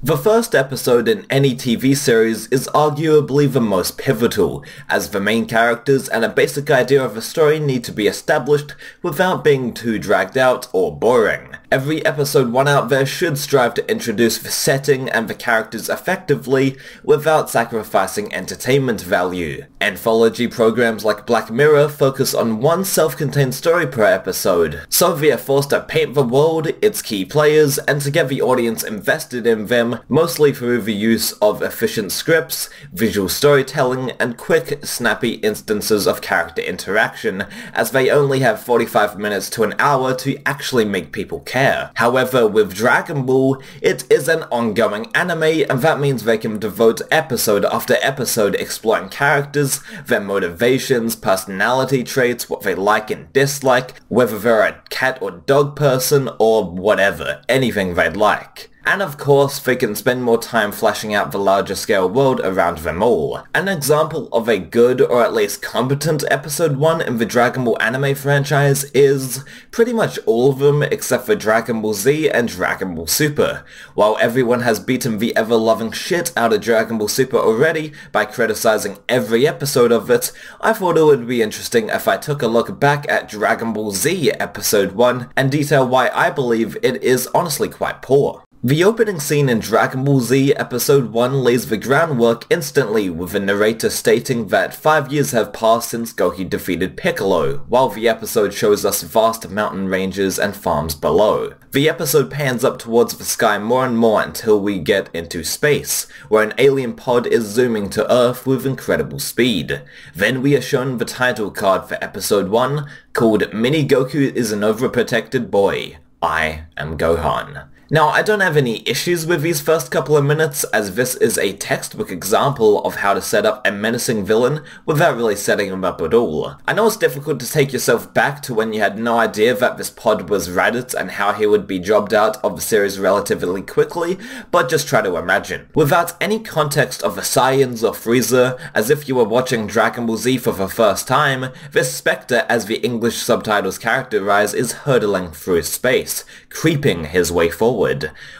The first episode in any TV series is arguably the most pivotal, as the main characters and a basic idea of the story need to be established without being too dragged out or boring. Every episode 1 out there should strive to introduce the setting and the characters effectively without sacrificing entertainment value. Anthology programs like Black Mirror focus on one self-contained story per episode, so they are forced to paint the world, its key players, and to get the audience invested in them, mostly through the use of efficient scripts, visual storytelling, and quick, snappy instances of character interaction, as they only have 45 minutes to an hour to actually make people care. However, with Dragon Ball, it is an ongoing anime, and that means they can devote episode after episode exploring characters, their motivations, personality traits, what they like and dislike, whether they're a cat or dog person, or whatever, anything they'd like. And of course, they can spend more time fleshing out the larger scale world around them all. An example of a good or at least competent episode 1 in the Dragon Ball anime franchise is pretty much all of them except for Dragon Ball Z and Dragon Ball Super. While everyone has beaten the ever-loving shit out of Dragon Ball Super already by criticizing every episode of it, I thought it would be interesting if I took a look back at Dragon Ball Z episode 1 and detail why I believe it is honestly quite poor. The opening scene in Dragon Ball Z Episode 1 lays the groundwork instantly, with the narrator stating that 5 years have passed since Goku defeated Piccolo, while the episode shows us vast mountain ranges and farms below. The episode pans up towards the sky more and more until we get into space, where an alien pod is zooming to Earth with incredible speed. Then we are shown the title card for Episode 1, called Mini Goku is an Overprotected Boy. I am Gohan. Now, I don't have any issues with these first couple of minutes, as this is a textbook example of how to set up a menacing villain without really setting him up at all. I know it's difficult to take yourself back to when you had no idea that this pod was Raditz and how he would be jobbed out of the series relatively quickly, but just try to imagine. Without any context of the Saiyans or Frieza, as if you were watching Dragon Ball Z for the first time, this Spectre, as the English subtitles characterize, is hurtling through space, creeping his way forward.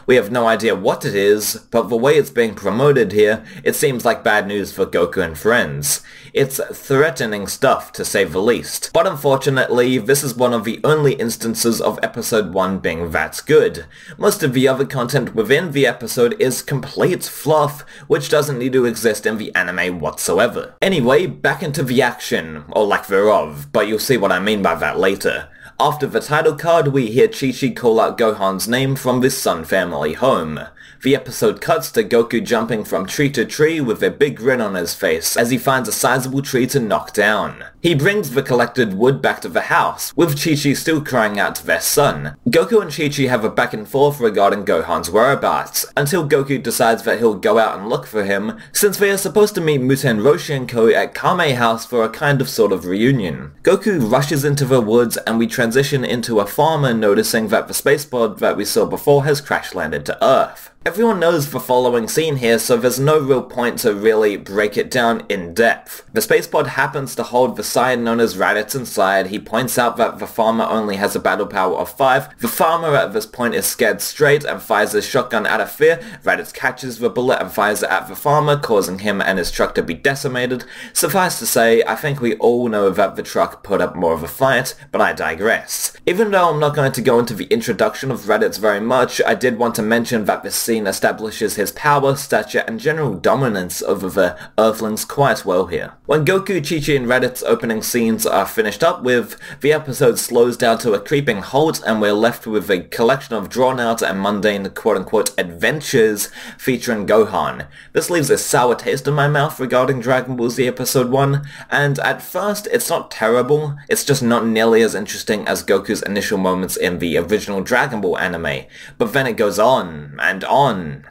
We have no idea what it is, but the way it's being promoted here, it seems like bad news for Goku and friends. It's threatening stuff, to say the least. But unfortunately, this is one of the only instances of episode 1 being that good. Most of the other content within the episode is complete fluff, which doesn't need to exist in the anime whatsoever. Anyway, back into the action, or lack thereof, but you'll see what I mean by that later. After the title card, we hear Chi-Chi call out Gohan's name from the Sun family home. The episode cuts to Goku jumping from tree to tree with a big grin on his face as he finds a sizable tree to knock down. He brings the collected wood back to the house, with Chi-Chi still crying out to their son. Goku and Chi-Chi have a back and forth regarding Gohan's whereabouts, until Goku decides that he'll go out and look for him, since they are supposed to meet Muten Roshi and Co at Kame House for a kind of sort of reunion. Goku rushes into the woods and we transition into a farmer noticing that the space pod that we saw before has crash landed to Earth. Everyone knows the following scene here, so there's no real point to really break it down in depth. The space pod happens to hold the Saiyan known as Raditz inside. He points out that the farmer only has a battle power of 5. The farmer at this point is scared straight and fires his shotgun out of fear. Raditz catches the bullet and fires it at the farmer, causing him and his truck to be decimated. Suffice to say, I think we all know that the truck put up more of a fight, but I digress. Even though I'm not going to go into the introduction of Raditz very much, I did want to mention that this scene establishes his power, stature, and general dominance over the Earthlings quite well here. When Goku, Chi-Chi, and Raditz opening scenes are finished up with, the episode slows down to a creeping halt and we're left with a collection of drawn-out and mundane quote-unquote adventures featuring Gohan. This leaves a sour taste in my mouth regarding Dragon Ball Z Episode 1, and at first it's not terrible, it's just not nearly as interesting as Goku's initial moments in the original Dragon Ball anime, but then it goes on, and on,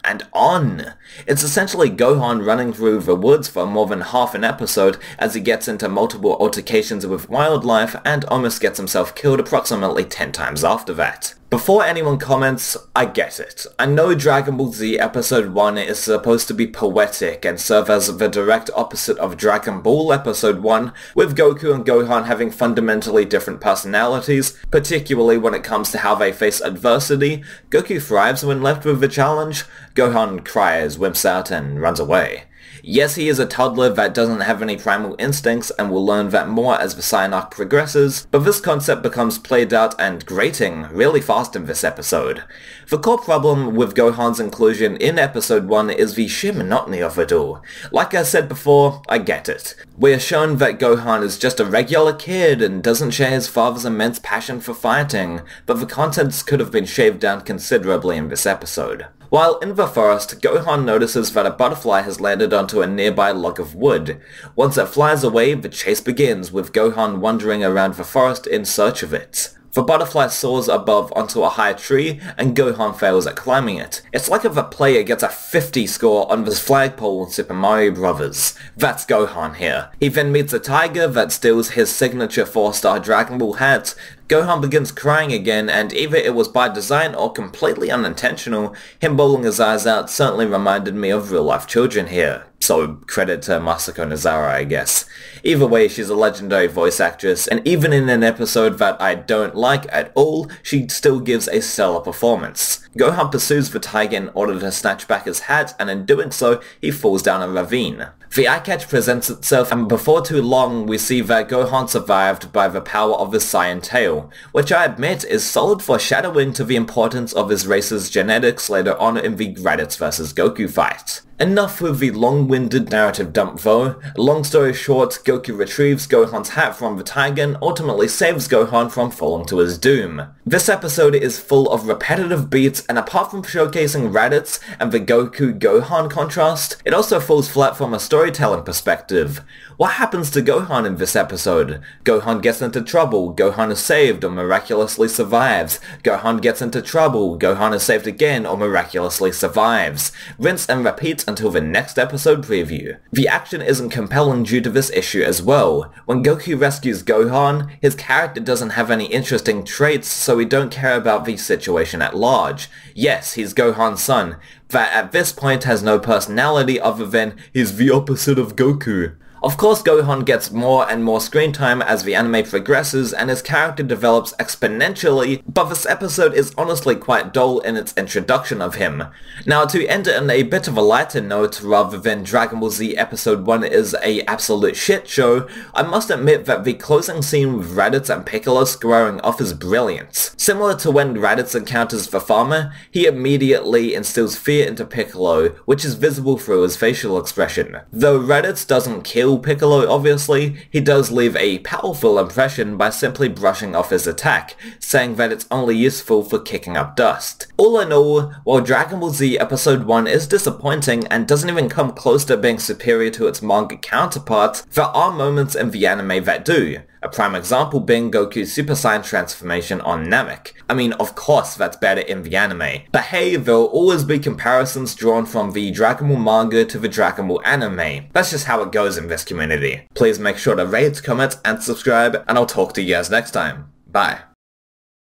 and on. It's essentially Gohan running through the woods for more than half an episode as he gets into multiple altercations with wildlife and almost gets himself killed approximately 10 times after that. Before anyone comments, I get it. I know Dragon Ball Z Episode 1 is supposed to be poetic and serve as the direct opposite of Dragon Ball Episode 1, with Goku and Gohan having fundamentally different personalities, particularly when it comes to how they face adversity. Goku thrives when left with a challenge, Gohan cries, wimps out, and runs away. Yes, he is a toddler that doesn't have any primal instincts and will learn that more as the Saiyan arc progresses, but this concept becomes played out and grating really fast in this episode. The core problem with Gohan's inclusion in episode 1 is the sheer monotony of it all. Like I said before, I get it. We are shown that Gohan is just a regular kid and doesn't share his father's immense passion for fighting, but the contents could have been shaved down considerably in this episode. While in the forest, Gohan notices that a butterfly has landed onto a nearby log of wood. Once it flies away, the chase begins, with Gohan wandering around the forest in search of it. The butterfly soars above onto a high tree, and Gohan fails at climbing it. It's like if a player gets a 50 score on this flagpole in Super Mario Bros. That's Gohan here. He then meets a tiger that steals his signature 4-star Dragon Ball hat. Gohan begins crying again, and either it was by design or completely unintentional, him bawling his eyes out certainly reminded me of real-life children here. So credit to Masako Nozawa, I guess. Either way, she's a legendary voice actress, and even in an episode that I don't like at all, she still gives a stellar performance. Gohan pursues the tiger in order to snatch back his hat, and in doing so, he falls down a ravine. The eye catch presents itself, and before too long we see that Gohan survived by the power of his Saiyan tail, which I admit is solid foreshadowing to the importance of his race's genetics later on in the Raditz vs Goku fight. Enough with the long-winded narrative dump though. Long story short, Goku retrieves Gohan's hat from the tiger and ultimately saves Gohan from falling to his doom. This episode is full of repetitive beats, and apart from showcasing Raditz and the Goku-Gohan contrast, it also falls flat from a storytelling perspective. What happens to Gohan in this episode? Gohan gets into trouble, Gohan is saved or miraculously survives. Gohan gets into trouble, Gohan is saved again or miraculously survives. Rinse and repeat until the next episode preview. The action isn't compelling due to this issue as well. When Goku rescues Gohan, his character doesn't have any interesting traits, so we don't care about the situation at large. Yes, he's Gohan's son, that at this point has no personality other than he's the opposite of Goku. Of course, Gohan gets more and more screen time as the anime progresses and his character develops exponentially, but this episode is honestly quite dull in its introduction of him. Now, to end it on a bit of a lighter note rather than Dragon Ball Z Episode 1 is a absolute shit show, I must admit that the closing scene with Raditz and Piccolo squaring off is brilliant. Similar to when Raditz encounters the farmer, he immediately instills fear into Piccolo, which is visible through his facial expression. Though Raditz doesn't kill Piccolo obviously, he does leave a powerful impression by simply brushing off his attack, saying that it's only useful for kicking up dust. All in all, while Dragon Ball Z Episode 1 is disappointing and doesn't even come close to being superior to its manga counterparts, there are moments in the anime that do. A prime example being Goku's Super Saiyan transformation on Namek. I mean, of course that's better in the anime. But hey, there'll always be comparisons drawn from the Dragon Ball manga to the Dragon Ball anime. That's just how it goes in this community. Please make sure to rate, comment, and subscribe, and I'll talk to you guys next time. Bye.